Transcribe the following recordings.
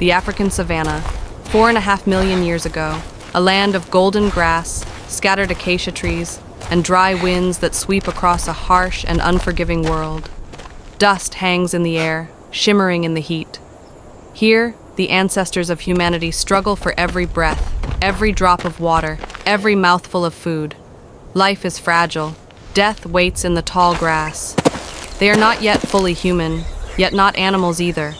the African savanna, 4.5 million years ago, a land of golden grass, scattered acacia trees, and dry winds that sweep across a harsh and unforgiving world. Dust hangs in the air, shimmering in the heat. Here, the ancestors of humanity struggle for every breath, every drop of water, every mouthful of food. Life is fragile. Death waits in the tall grass. They are not yet fully human, yet not animals either.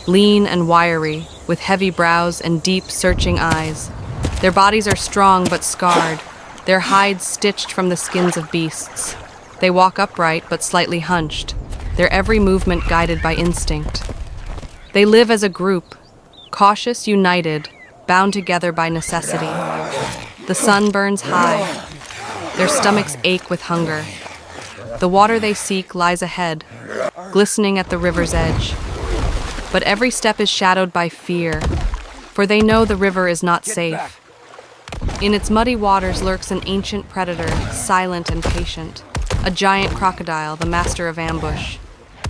Lean and wiry, with heavy brows and deep, searching eyes. Their bodies are strong but scarred, their hides stitched from the skins of beasts. They walk upright but slightly hunched, their every movement guided by instinct. They live as a group, cautious, united, bound together by necessity. The sun burns high. Their stomachs ache with hunger. The water they seek lies ahead, glistening at the river's edge. But every step is shadowed by fear, for they know the river is not safe. In its muddy waters lurks an ancient predator, silent and patient, a giant crocodile, the master of ambush.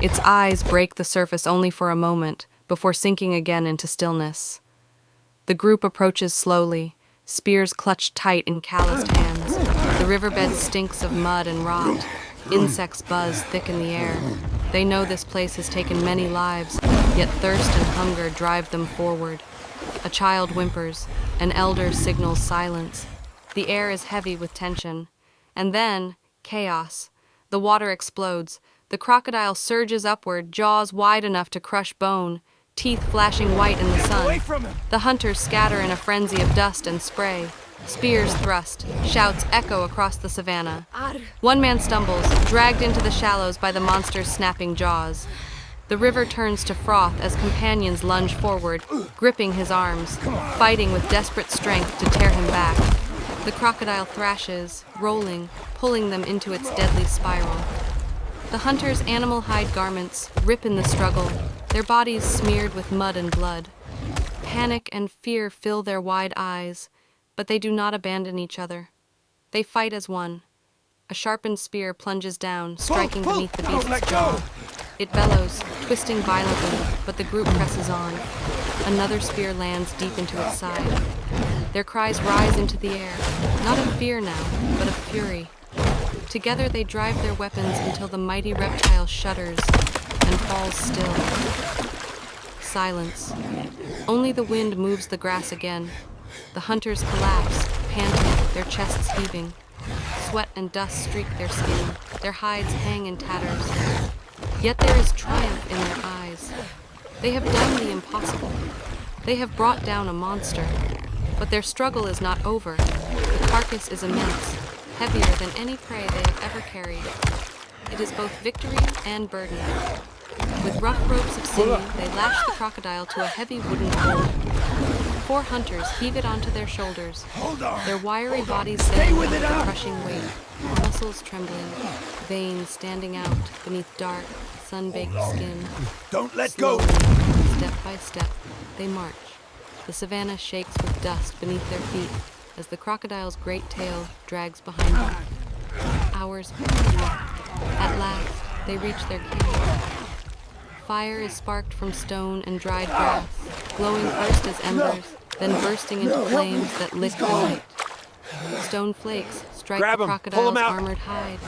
Its eyes break the surface only for a moment, before sinking again into stillness. The group approaches slowly, spears clutched tight in calloused hands. The riverbed stinks of mud and rot. Insects buzz thick in the air. They know this place has taken many lives, yet thirst and hunger drive them forward. A child whimpers, an elder signals silence. The air is heavy with tension. And then, chaos. The water explodes. The crocodile surges upward, jaws wide enough to crush bone, teeth flashing white in the sun. The hunters scatter in a frenzy of dust and spray. Spears thrust, shouts echo across the savannah. One man stumbles, dragged into the shallows by the monster's snapping jaws. The river turns to froth as companions lunge forward, gripping his arms, fighting with desperate strength to tear him back. The crocodile thrashes, rolling, pulling them into its deadly spiral. The hunters' animal hide garments rip in the struggle, their bodies smeared with mud and blood. Panic and fear fill their wide eyes, but they do not abandon each other. They fight as one. A sharpened spear plunges down, striking beneath the beast's jaw. It bellows, twisting violently, but the group presses on. Another spear lands deep into its side. Their cries rise into the air, not of fear now, but of fury. Together they drive their weapons until the mighty reptile shudders and falls still. Silence. Only the wind moves the grass again. The hunters collapse, panting, their chests heaving. Sweat and dust streak their skin, their hides hang in tatters. Yet there is triumph in their eyes. They have done the impossible. They have brought down a monster. But their struggle is not over. The carcass is immense, heavier than any prey they have ever carried. It is both victory and burden. With rough ropes of sinew, they lash the crocodile to a heavy wooden pole. 4 hunters heave it onto their shoulders, their wiry bodies bending under the crushing weight, muscles trembling, veins standing out beneath dark, sun-baked skin. Don't let Slowly, go! step by step, they march. The savannah shakes with dust beneath their feet as the crocodile's great tail drags behind them. Hours pass. At last, they reach their cave. Fire is sparked from stone and dried grass, glowing first as embers, then bursting into flames that lick the night. Stone flakes strike Grab the 'em, pull 'em crocodile's out. armored hide.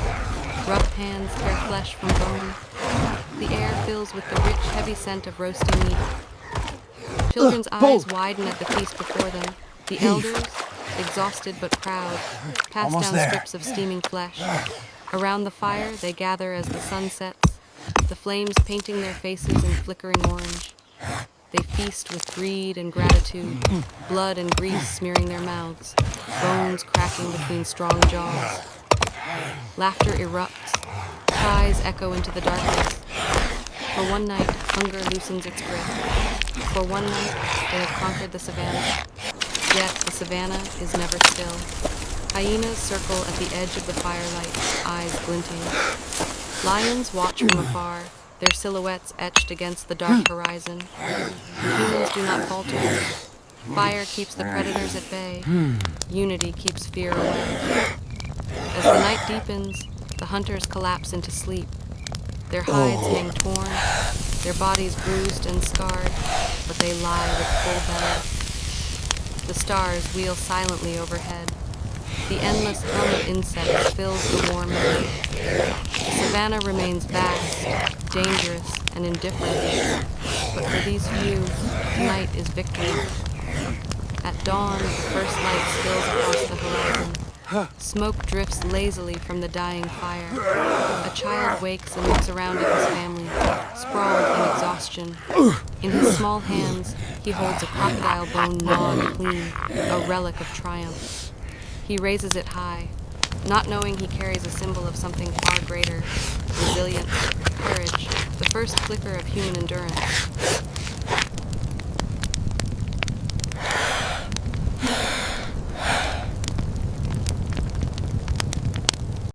Rough hands tear flesh from bone. The air fills with the rich, heavy scent of roasting meat. Children's eyes widen at the feast before them. The elders, exhausted but proud, pass Almost down there. strips of steaming flesh. Around the fire, they gather as the sun sets, the flames painting their faces in flickering orange. They feast with greed and gratitude, blood and grease smearing their mouths, bones cracking between strong jaws. Laughter erupts, cries echo into the darkness. For one night, hunger loosens its grip. For one night, they have conquered the savannah. Yet the savannah is never still. Hyenas circle at the edge of the firelight, eyes glinting. Lions watch from afar, their silhouettes etched against the dark horizon. Humans do not falter. Fire keeps the predators at bay. Unity keeps fear away. As the night deepens, the hunters collapse into sleep. Their hides hang torn, their bodies bruised and scarred, but they lie with full belly. The stars wheel silently overhead. The endless hum of insects fills the warm night. The savannah remains vast, dangerous, and indifferent. But for these few, night is victory. At dawn, the first light spills across the horizon. Smoke drifts lazily from the dying fire. A child wakes and looks around at his family, sprawled in exhaustion. In his small hands, he holds a crocodile bone gnawed clean, a relic of triumph. He raises it high, not knowing he carries a symbol of something far greater: resilience, courage, the first flicker of human endurance.